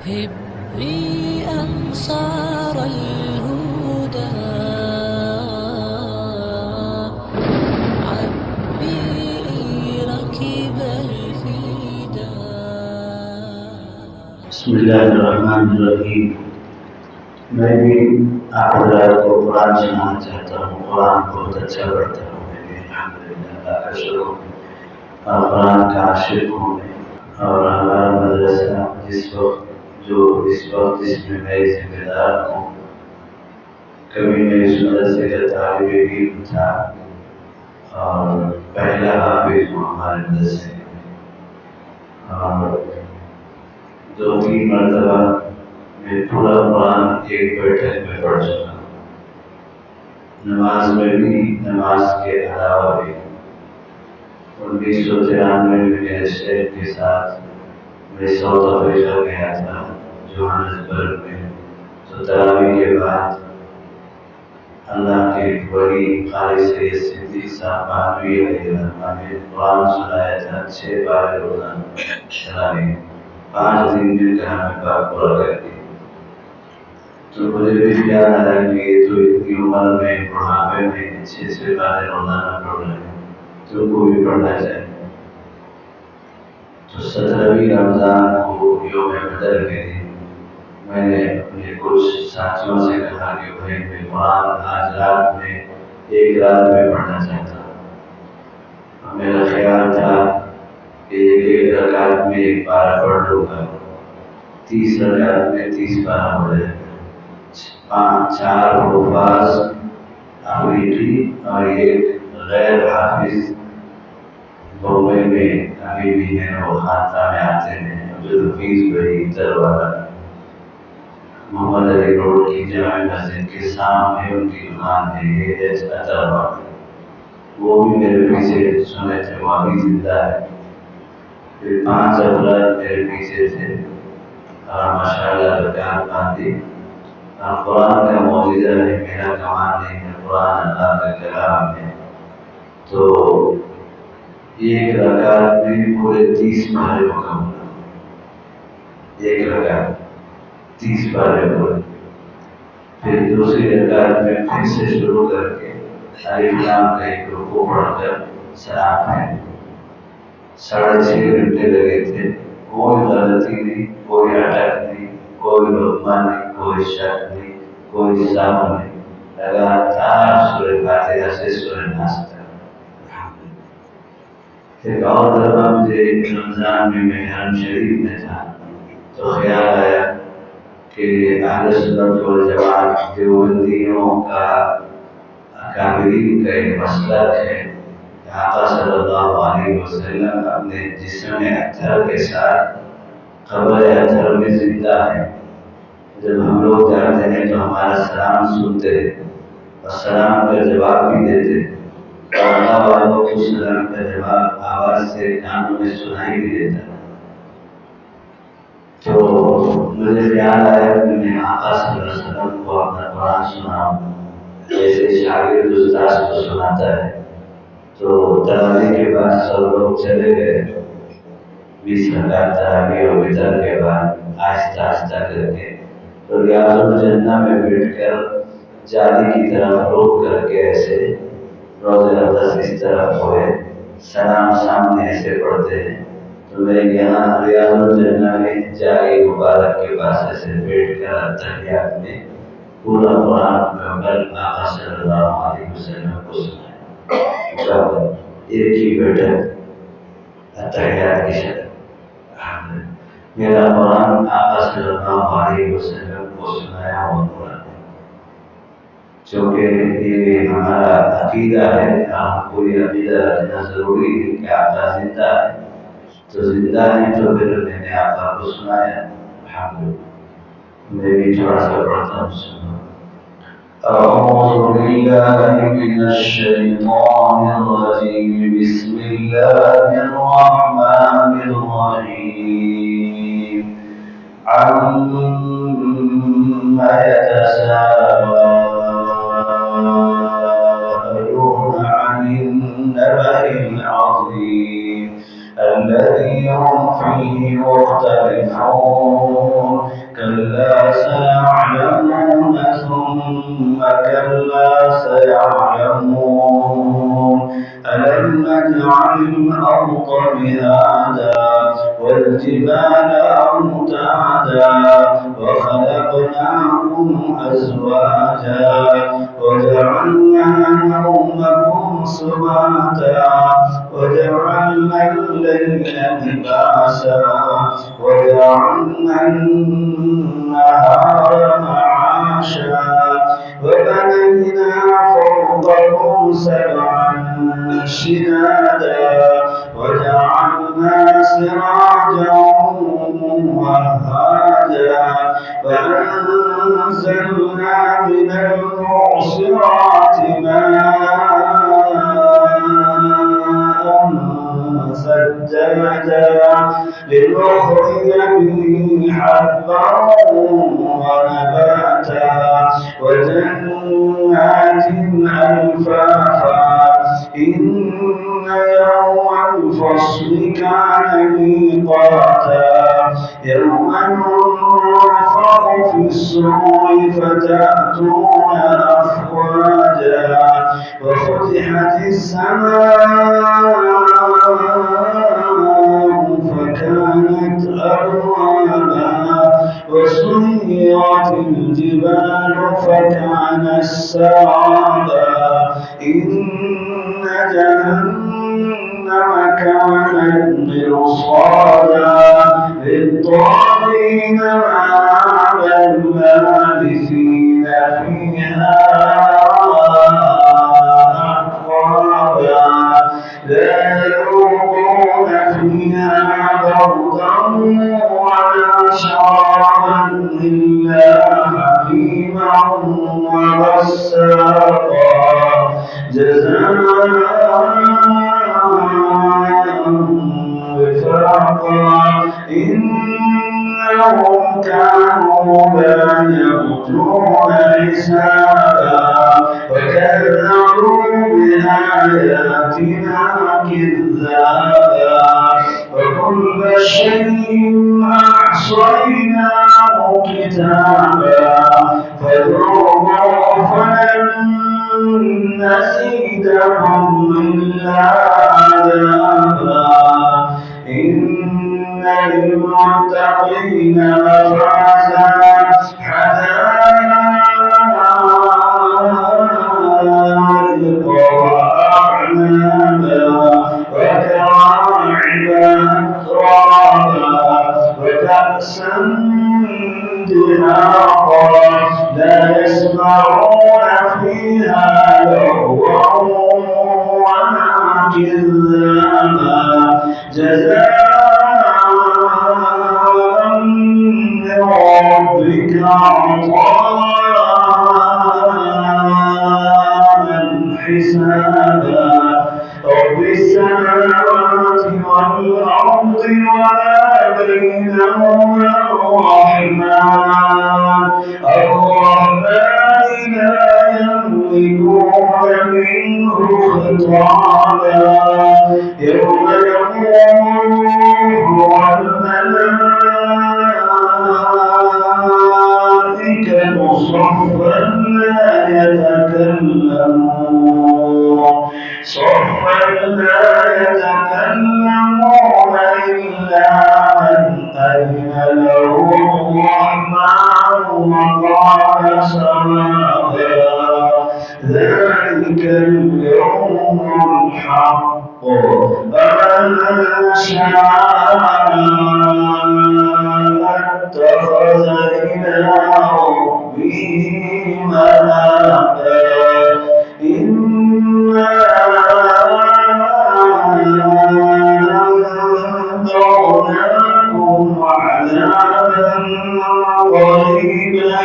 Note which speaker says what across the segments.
Speaker 1: هبي أنصار الهدى عبي ركب الفدا.
Speaker 2: بسم الله الرحمن الرحیم. میں بھی آپ حضرات کو قرآن سنانا چاہتا ہوں. قرآن بہت اچھا پڑھتا ہوں میں، الحمدللہ اللہ کا شکر اور قرآن کا عاشق ہوں میں. اور ہمارا مدرسہ اس وقت جس میں میں ذمہ دار ہوں، کبھی میں اس مدرسے کا طالب علم تھا اور پہلا حافظ ہوں ہمارے مدرسے میں. اور 2-3 مرتبہ میں پورا قرآن ایک بیٹھک میں پڑھ چکا ہوں. نماز میں بھی، نماز کے علاوہ بھی. 1993 میں میرے شیخ کے ساتھ میں ساؤتھ افریقہ گیا تھا، جوہانسبرگ میں. تو تراویح کے بعد اللہ کے بڑی قاری سید صدیق صاحب بانوی علیہ الرحمہ نے قرآن سنایا تھا 6 بار روزانہ تراویح. 5 دن میں کلام پاک پورا کر دیا. تو مجھے بھی خیال آیا کہ یہ تو اتنی عمر میں بڑھاپے میں 6 بار روزانہ پڑھ رہے ہیں، تو کو بھی پڑھنا چاہیے. تو 17ویں رمضان کو یوم بدر کے دن میں نے اپنے کچھ ساتھیوں سے کہا کہ بھائی میں قرآن آج رات میں ایک رات میں پڑھنا چاہتا ہوں. میرا خیال تھا کہ ایک رکعت میں 1 پارہ پڑھ لوں گا، 30 رکعت میں 30 پارہ ہو جائے گا. 4 حفاظ افریقی اور ایک غیر حافظ بمبئی میں ابھی بھی ہیں، وہ خانقاہ میں آتے ہیں. عبدالحفیظ بھائی دروالا محمد علی روڈ کی جامع مسجد کے سامنے ان کی دکان ہے. وہ بھی میرے پیچھے سنے تھے، وہ ابھی زندہ ہے. پھر 5 افراد میرے پیچھے تھے اور ماشاءاللہ رکعت باندھی. اور قرآن کا معجزہ ہے، میرا کمال نہیں ہے، قرآن اللہ کا کلام ہے. تو ایک رکعت میں پورے 30 پارے مکمل، ایک رکعت 30 پارے پورے. پھر دوسری رکعت میں پھر سے شروع کر کے الف لام کا ایک رکوع پڑھ کر سلام پھیرے. 6.5 گھنٹے لگے تھے. کوئی غلطی نہیں، کوئی اٹک نہیں، کوئی لقمہ نہیں، کوئی شک نہیں، کوئی سام نہیں. لگاتار سورہ فاتحہ سے سورہ ناس تک. ایک اور دفعہ مجھے رمضان میں حرم شریف میں تھا تو خیال آیا کہ اہل سنت والجماعت دیوبندیوں کا اکابرین کا ایک مسلک ہے. آقا صلی اللہ علیہ وسلم اپنے جسم اطہر کے ساتھ قبر اطہر میں زندہ ہے. جب ہم لوگ جاتے ہیں تو ہمارا سلام سنتے اور سلام کا جواب بھی دیتے. اللہ والوں کو سلام کا جواب آواز سے کانوں میں سنائی بھی دیتا. تو مجھے خیال آیا کہ میں آقا صلی اللہ علیہ وسلم کو اپنا قرآن سناؤں جیسے شاگرد استاد کو سناتا ہے. تو تراویح کے بعد سب لوگ چلے گئے. 20 رکعت تراویح اور وتر کے بعد آہستہ آہستہ کر کے تو ریاض الجنہ میں بیٹھ کر جالی کی طرف روک کر کے ایسے روزہ اقدس اس طرف ہوئے، سلام سامنے ایسے پڑھتے ہیں. تو میں یہاں ریاض الجنہ میں جالی مبارک کے پاس ایسے بیٹھ کر اتحیات میں پورا قرآن مکمل آقا صلی اللہ علیہ وسلم کو سنایا. ایک ہی بیٹھک اتحیات کی شکل. میرا قرآن آقا صلی اللہ علیہ وسلم کو سنایا ہوا قرآن، چونکہ یہ ہمارا عقیدہ ہے. ہم کوئی عقیدہ رکھنا ضروری ہے کہ آقا زندہ ہے، تو زندہ ہے تو پھر میں نے آقا کو سنایا. الحمدللہ. میں بھی تھوڑا سا پڑھتا ہوں. سنو. اعوذ باللہ من الشیطان الرجیم. بسم اللہ الرحمن الرحیم. عما يتساءلون عن النبأ العظيم الذي هم به مختلفون كلا سيعلمون ثم كلا سيعلمون ألم نجعل الأرض مهادا والجبال أوتادا وخلقناكم أزواجا وجعلنا نومكم سباتا وجعلنا الليل لباسا وجعلنا النهار معاشا وبنينا فوقكم سبعا شدادا وجعلنا سراجا وهاجا وأنزلنا من المعصرات ماء ثجاجا لنخرج به حبا ونباتا وجنات ألفافا إن يوم الفصل كان ميقاتا يوم ينفخ في الصور فتأتون أفواجا وفتحت السماء فكانت أبوابا وسيرت الجبال فكانت سرابا إن جهنم كانت مرصادا للطاغين مآبا لابثين فيها أحقابا لا يذوقون فيها بردا ولا شرابا إلا حميما وغساقا جزاء وفاقا إنهم كانوا لا يرجون حسابا وكذبوا بآياتنا كذابا وكل شيء أحصيناه كتابا فذوقوا فلن نزيدهم إلا عذابا إن للمتقين مفازا حدائق وأعنابا وكواعب أترابا وكأسا دهاقا لا يسمعون فيها لغوا ولا كذابا جزاء من ربك عطاء حسابا رب السماوات والأرض وما بينهما الرحمن لا يملكون منه خطابا يوم يقوم والملائكة صفا لا يتكلمون إلا من أذن له الرحمن وقال صوابا ذلك اليوم الحق فمن شاء اتخذ إلى ربه مآبا إنا أنذرناكم عذابا قريبا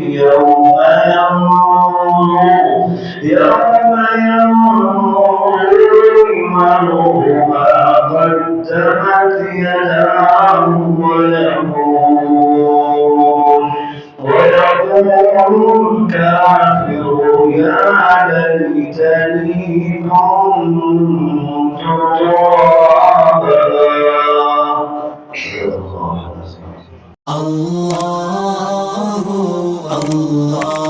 Speaker 2: يوم ينظر المرء ما قدمت يداه ويقول الكافر يا ليتني كنت ترابا
Speaker 3: الله الله